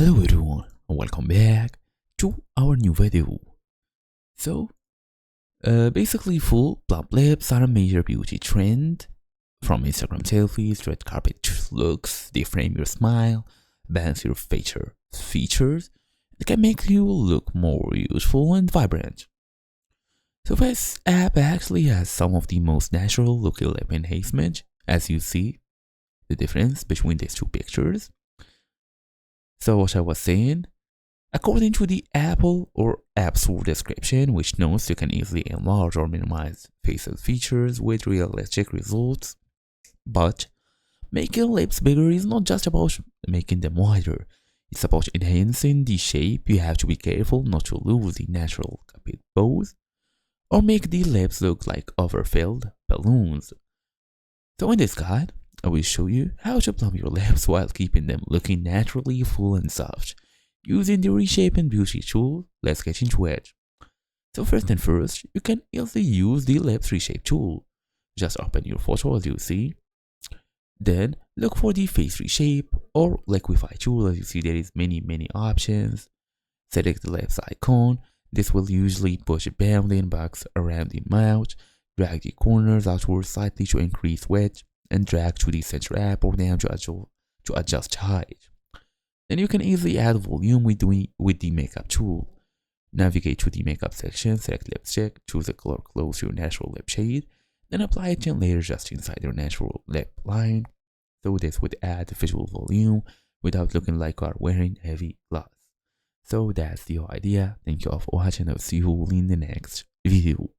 Hello everyone and welcome back to our new video. Basically full plump lips are a major beauty trend. From Instagram selfies, red carpet looks, they frame your smile, balance your facial features, it can make you look more youthful and vibrant. So FaceApp actually has some of the most natural looking lip enhancement, as you see the difference between these two pictures. So what I was saying, according to the Apple or App Store description, which notes you can easily enlarge or minimize facial features with realistic results. But making lips bigger is not just about making them wider, it's about enhancing the shape. You have to be careful not to lose the natural cupid pose or make the lips look like overfilled balloons. So in this guide, I will show you how to plump your lips while keeping them looking naturally full and soft. Using the Reshape and Beauty tool, let's get into it. So first, you can easily use the Lips Reshape tool. Just open your photo as you see. Then look for the Face Reshape or Liquify tool. As you see, there is many options. Select the lips icon. This will usually push a bounding box around the mouth. Drag the corners outward slightly to increase width, and drag to the center up or down to adjust height. Then you can easily add volume with the makeup tool. Navigate to the makeup section, select lipstick, choose a color close to your natural lip shade, then apply a 10 layers just inside your natural lip line. So this would add visual volume without looking like you are wearing heavy gloss. So that's the whole idea. Thank you all for watching. I'll see you all in the next video.